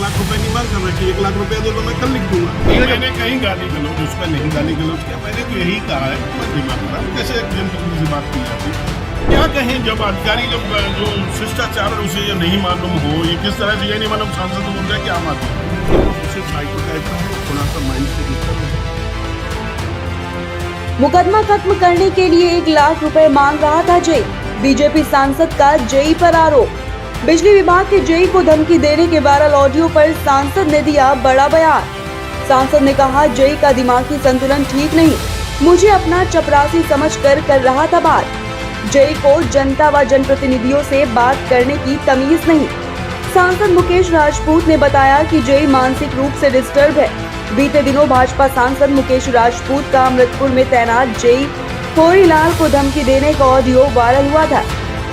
लाख रुपए की मांग कर रखी है, 1 लाख रुपया दो तो मैं कल लिख दूंगा। मैंने कहीं गाली गलौज उसका नहीं गाली गलौज किया, मैंने तो यही कहा है कि मैं दिमाग खराब कैसे एक जनप्रतिनिधि से बात की जाती है। क्या कहें जब अधिकारी जब जो शिष्टाचार है उसे ये नहीं मालूम हो, ये किस तरह से ये नहीं मालूम सांसद बोल रहे हैं क्या मालूम, उसे साइको टाइप का है, थोड़ा सा माइंड से डिस्टर्ब है। मुकदमा खत्म करने के लिए 1 लाख रुपए मांग रहा था जेई। बीजेपी सांसद का जेई पर आरोप। बिजली विभाग के जेई को धमकी देने के वायरल ऑडियो पर सांसद ने दिया बड़ा बयान। सांसद ने कहा, जेई का दिमागी संतुलन ठीक नहीं, मुझे अपना चपरासी समझकर कर रहा था बात। जेई को जनता व जनप्रतिनिधियों से बात करने की तमीज नहीं। सांसद मुकेश राजपूत ने बताया कि जेई मानसिक रूप से डिस्टर्ब है। बीते दिनों भाजपा सांसद मुकेश राजपूत का अमृतपुर में तैनात जेई होरीलाल को धमकी देने का ऑडियो वायरल हुआ था।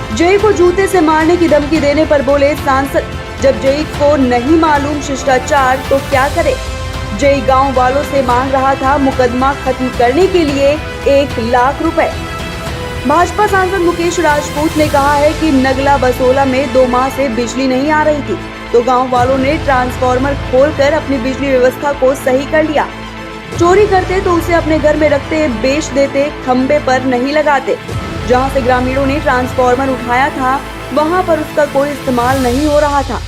जेई को जूते से मारने की धमकी देने पर बोले सांसद, जब जेई को नहीं मालूम शिष्टाचार तो क्या करे। जेई गांव वालों से मांग रहा था मुकदमा खत्म करने के लिए 1 लाख रुपए। भाजपा सांसद मुकेश राजपूत ने कहा है कि नगला बसोला में 2 माह से बिजली नहीं आ रही थी, तो गांव वालों ने ट्रांसफार्मर खोलकर अपनी बिजली व्यवस्था को सही कर लिया। चोरी करते तो उसे अपने घर में रखते, बेच देते, खंबे पर नहीं लगाते। जहां से ग्रामीणों ने ट्रांसफार्मर उठाया था वहां पर उसका कोई इस्तेमाल नहीं हो रहा था।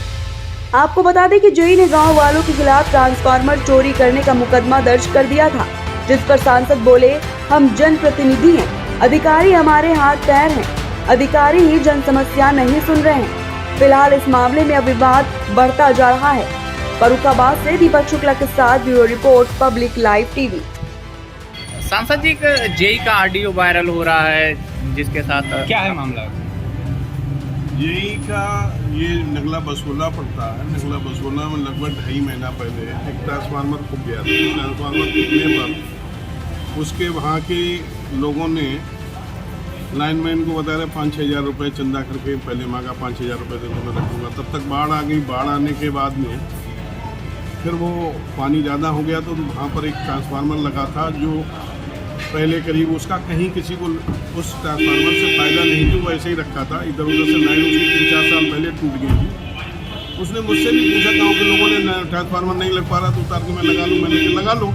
आपको बता दें कि जेई ने गांव वालों के खिलाफ ट्रांसफार्मर चोरी करने का मुकदमा दर्ज कर दिया था, जिस पर सांसद बोले, हम जनप्रतिनिधि हैं, अधिकारी हमारे हाथ पैर हैं, अधिकारी ही जन समस्या नहीं सुन रहे हैं। फिलहाल इस मामले में अब विवाद बढ़ता जा रहा है। फर्रुखाबाद से दीपक शुक्ला के साथ bureau report, public live TV. सांसद जी का जेई का ऑडियो वायरल हो रहा है, जिसके साथ क्या है मामला? जेई का ये नगला बसोला पड़ता है। नगला बसोला में लगभग 2.5 महीना पहले एक ट्रांसफार्मर फूट गया था। ट्रांसफार्मर फूटने पर उसके वहाँ के लोगों ने लाइनमैन को बताया 5-6 हज़ार रुपये चंदा करके पहले मांगा, 5 हज़ार रुपये दे तो मैं रखूँगा। तब तक बाढ़ आ गई। बाढ़ आने के बाद में फिर वो पानी ज़्यादा हो गया तो वहाँ पर एक ट्रांसफार्मर लगा था जो पहले करीब उसका कहीं किसी को उस ट्रांसफार्मर से फ़ायदा नहीं थी, वो ऐसे ही रखा था। इधर उधर से लाइन उसकी 3-4 साल पहले टूट गई थी। उसने मुझसे भी पूछा, गाँव के लोगों ने ट्रांसफार्मर नहीं लग पा रहा तो उतार के मैं लगा लूँ। मैंने कहा लगा लो,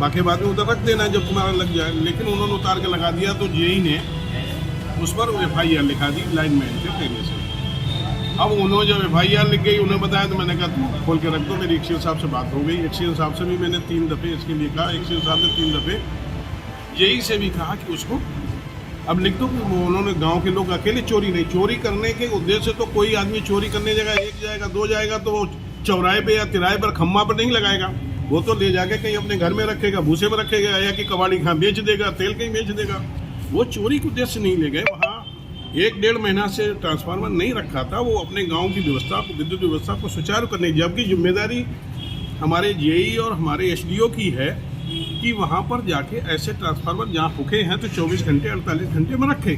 बाकी बाद में उधर रख देना जब तुम्हारा लग जाए। लेकिन उन्होंने उतार के लगा दिया तो जेई ने उस पर FIR लिखा दी लाइनमैन के कहने से। अब उन्होंने जब FIR लिख गई, उन्हें बताया तो मैंने कहा तुम खोल के रख दो। मेरी एक्सीएन साहब से बात हो गई। एक्सीएन साहब से भी मैंने 3 दफ़े इसके लिए कहा। एक्सीएन साहब ने 3 दफ़े जेई से भी कहा कि उसको अब लिख दो। उन्होंने गाँव के लोग अकेले चोरी नहीं, चोरी करने के उद्देश्य से तो कोई आदमी चोरी करने जगह 1 जाएगा 2 जाएगा तो वो चौराहे पर या तिराहे पर खम्मा पर नहीं लगाएगा। वो तो ले जाके कहीं अपने घर में रखेगा, भूसे में रखेगा, या कि कबाड़ी कहाँ बेच देगा, तेल कहीं बेच देगा। वो चोरी के उद्देश्य नहीं ले गए। वहाँ 1-1.5 महीना से ट्रांसफार्मर नहीं रखा था। वो अपने गांव की व्यवस्था, विद्युत व्यवस्था को सुचारू करने, जबकि जिम्मेदारी हमारे जेई और हमारे SDO की है कि वहाँ पर जाके ऐसे ट्रांसफार्मर जहाँ फूके हैं तो 24 घंटे 48 घंटे में रखे।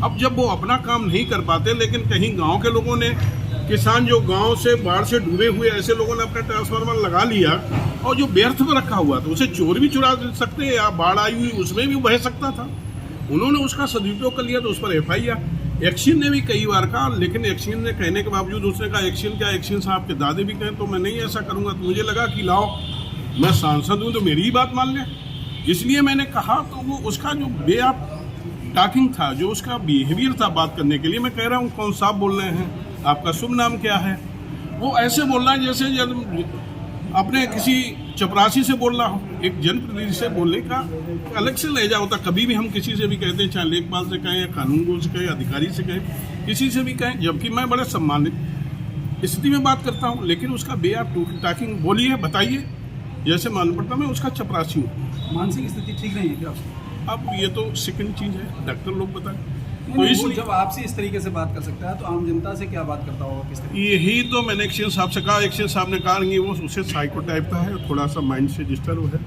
अब जब वो अपना काम नहीं कर पाते, लेकिन कहीं गाँव के लोगों ने, किसान जो गांव से बाढ़ से डूबे हुए ऐसे लोगों ने अपना ट्रांसफार्मर लगा लिया और जो व्यर्थ में रखा हुआ था उसे चोर भी चुरा सकते हैं, या बाढ़ आई हुई उसमें भी बह सकता था। उन्होंने उसका सदुपयोग कर लिया तो उस पर FIR। एक्शन ने भी कई बार कहा, लेकिन एक्शन ने कहने के बावजूद उसने कहा एक्शन क्या, एक्शन साहब के दादे भी कहें तो मैं नहीं ऐसा करूँगा। तो मुझे लगा कि लाओ मैं सांसद हूँ तो मेरी ही बात मान लें, इसलिए मैंने कहा। तो वो उसका जो वे ऑफ टॉकिंग था, जो उसका बिहेवियर था बात करने के लिए, मैं कह रहा हूँ कौन साहब बोल रहे हैं, आपका शुभ नाम क्या है, वो ऐसे बोल रहा है जैसे जब अपने किसी चपरासी से बोल रहा हूँ। एक जनप्रतिनिधि से बोलने का अलग से लहजा होता। कभी भी हम किसी से भी कहते हैं, चाहे लेखपाल से कहें या कानूनगो से कहें, अधिकारी से कहें, किसी से भी कहें, जबकि मैं बड़े सम्मानित स्थिति में बात करता हूँ, लेकिन उसका वे ऑफ टॉकिंग बोलिए, बताइए, जैसे मालूम पड़ता मैं उसका चपरासी हूँ। मानसिक स्थिति ठीक नहीं है क्या? अब ये तो सेकंड चीज़ है, डॉक्टर लोग बताएं। तो इसलिए जब आपसे इस तरीके से बात कर सकता है तो आम जनता से क्या बात करता होगा, किस तरीके? यही तो मैंने एक्शन साहब से कहा। एक्शन साहब ने कहा कि वो उसे साइको टाइप का है, थोड़ा सा माइंड से डिस्टर्ब है।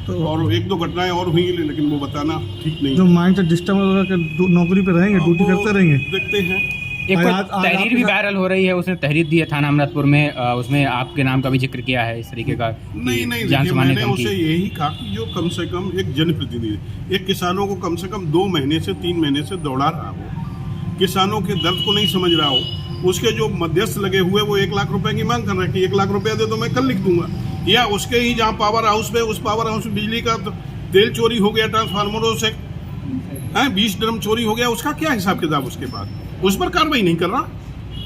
तो और 1-2 घटनाएं और हुई, लेकिन वो बताना ठीक नहीं। जो माइंड से डिस्टर्ब होगा, नौकरी पे रहेंगे, ड्यूटी करते रहेंगे। देखते हैं। एक तहरीर भी वायरल हो रही है, उसने तहरीर दी है थाना अमृतपुर में, उसमें आपके नाम का भी जिक्र किया है इस तरीके का। नहीं, देखिए मैंने उसे यही कहा कि जो कम से कम एक जनप्रतिनिधि, एक किसानों को कम से कम 2 महीने से 3 महीने से दौड़ा रहा हो, किसानों के दर्द को नहीं समझ रहा हो, उसके जो मध्यस्थ लगे हुए वो 1 लाख रुपए की मांग कर रहे हैं कि 1 लाख रुपया दे तो मैं कल लिख दूंगा। या उसके ही जहाँ पावर हाउस पे, उस पावर हाउस में बिजली का तेल चोरी हो गया ट्रांसफार्मरों से, 20 ड्रम चोरी हो गया, उसका क्या हिसाब किताब उसके बाद? उस पर कार्रवाई नहीं कर रहा।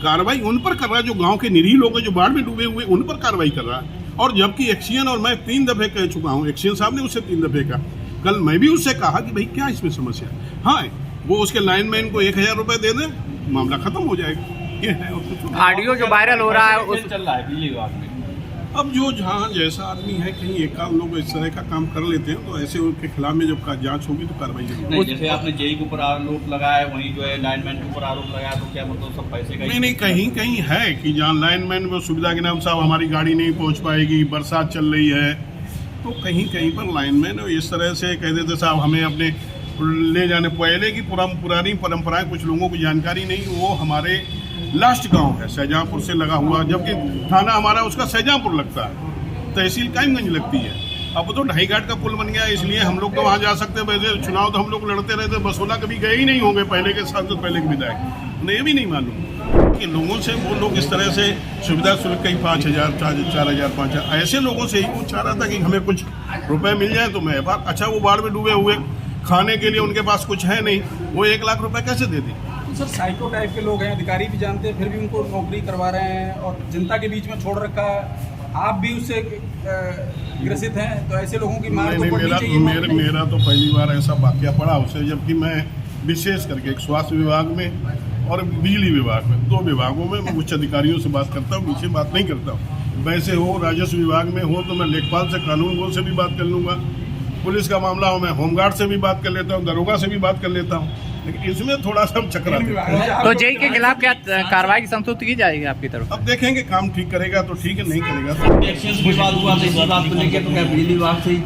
कार्रवाई उन पर कर रहा है जो गांव के निरीह लोग हैं, जो बाढ़ में डूबे हुए, उन पर कार्रवाई कर रहा है। और जबकि एक्सीजन, और मैं 3 दफे कह चुका हूँ, एक्सीजन साहब ने उससे 3 दफे कहा, कल मैं भी उससे कहा कि भाई क्या इसमें समस्या है। हाँ, वो उसके लाइनमैन को 1000 रुपए दे दें, मामला खत्म हो जाएगा। ये है और कुछ नहीं। ऑडियो जो वायरल हो रहा है उस चल रहा है बिजली विभाग में। अब जो जहाँ जैसा आदमी है, कहीं एक आध लोग इस तरह का काम कर लेते हैं, तो ऐसे उनके खिलाफ में जब जांच होगी तो कार्रवाई जरूर। नहीं, जैसे आपने जेई के ऊपर आरोप लगाया है, वहीं जो है लाइनमैन के ऊपर आरोप लगाया, तो क्या मतलब सब पैसे का? नहीं, कहीं कहीं है कि जहाँ लाइनमैन में सुविधा के नाम साहब हमारी गाड़ी नहीं पहुँच पाएगी, बरसात चल रही है, तो कहीं कहीं पर लाइनमैन इस तरह से कह देते साहब हमें अपने ले जाने। पहले की पुरानी परंपराएं कुछ लोगों को जानकारी नहीं, वो हमारे लास्ट गांव है शाहजहाँपुर से लगा हुआ, जबकि थाना हमारा उसका शाहजहाँपुर लगता है, तहसील कायमगंज लगती है। अब तो ढाई घाट का पुल बन गया, इसलिए हम लोग तो वहाँ जा सकते हैं। वैसे चुनाव तो हम लोग लड़ते रहते, बसोला कभी गए ही नहीं होंगे, पहले के सांसद, पहले के विधायक, उन्हें ये भी नहीं मालूम कि लोगों से वो लोग इस तरह से सुविधा शुल्क कहीं 5000, 4000, 5000, ऐसे लोगों से ही वो चाह रहा था कि हमें कुछ रुपए मिल जाए तो मैं बात। अच्छा, वो बाढ़ में डूबे हुए, खाने के लिए उनके पास कुछ है नहीं, वो 1 लाख रुपए कैसे दे दी? सर, साइको टाइप के लोग हैं, अधिकारी भी जानते हैं, फिर भी उनको नौकरी करवा रहे हैं और जनता के बीच में छोड़ रखा है। आप भी उससे ग्रसित हैं, तो ऐसे लोगों की मांग तो पड़नी चाहिए। मेरा तो पहली बार ऐसा वाकया पड़ा उसे, जबकि मैं विशेष करके एक स्वास्थ्य विभाग में और बिजली विभाग में, 2 विभागों में मैं उच्च अधिकारियों से बात करता हूँ, नीचे बात नहीं करता हूँ। वैसे हो राजस्व विभाग में हो तो मैं लेखपाल से, कानून गो से भी बात कर लूँगा, पुलिस का मामला हो मैं होमगार्ड से भी बात कर लेता हूँ, दरोगा से भी बात कर लेता हूँ, लेकिन इसमें थोड़ा सा चक्रा है। तो जेई के खिलाफ क्या कार्रवाई की संस्तुति की जाएगी आपकी तरफ? अब देखेंगे, काम ठीक करेगा तो ठीक है, नहीं करेगा तो एक्सीजन विवाद हुआ तो इसी बात को लेकर तो क्या बिजली विभाग से ही?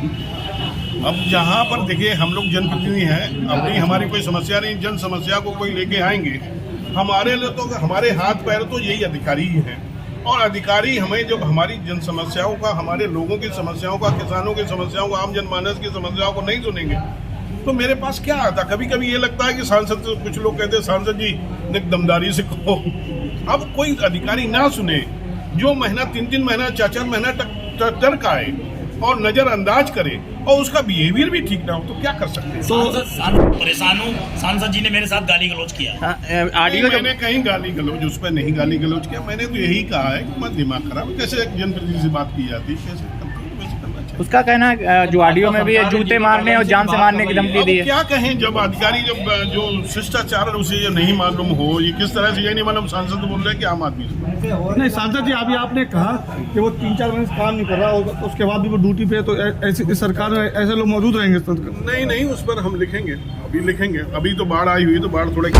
अब जहाँ पर देखिए हम लोग जनप्रतिनिधि हैं, अभी हमारी कोई समस्या नहीं, जन समस्या को कोई लेके आएंगे, हमारे लिए तो हमारे हाथ पैर तो यही अधिकारी ही हैं। और अधिकारी हमें जब हमारी जन समस्याओं का, हमारे लोगों की समस्याओं का, किसानों की समस्याओं का, आम जनमानस की समस्याओं को नहीं सुनेंगे तो मेरे पास क्या आता? कभी कभी ये लगता है कि सांसद, कुछ लोग कहते हैं सांसद जी ने दमदारी से कहो। अब कोई अधिकारी ना सुने, जो महीना 3-3 महीना 4-4 महीना तक टर्क आए और नजरअंदाज करे और उसका बिहेवियर भी ठीक ना हो तो क्या कर सकते हैं? तो परेशान हूँ, सांसद जी ने मेरे साथ गाली गलौज किया। ऑडियो मैंने कहीं गाली गलौज, उस पर नहीं गाली गलौज किया। मैंने तो यही कहा है कि मत दिमाग खराब, कैसे जनप्रतिनिधि से बात की जाती है, कैसे उसका कहना है जो ऑडियो में भी है, जूते मारने और जान से मारने की धमकी दी है। क्या कहें, जब अधिकारी जब जो शिष्टाचार है उसे ये नहीं मालूम हो, ये किस तरह से ये नहीं मालूम, सांसद बोल रहे हैं कि आम आदमी से। नहीं सांसद जी, अभी आपने कहा कि वो 3-4 महीने से काम नहीं कर रहा होगा, उसके बाद भी वो ड्यूटी पे, तो ऐसी सरकार में ऐसे लोग मौजूद रहेंगे? नहीं, उस पर हम लिखेंगे, अभी लिखेंगे। अभी तो बाढ़ आई हुई, तो बाढ़ थोड़े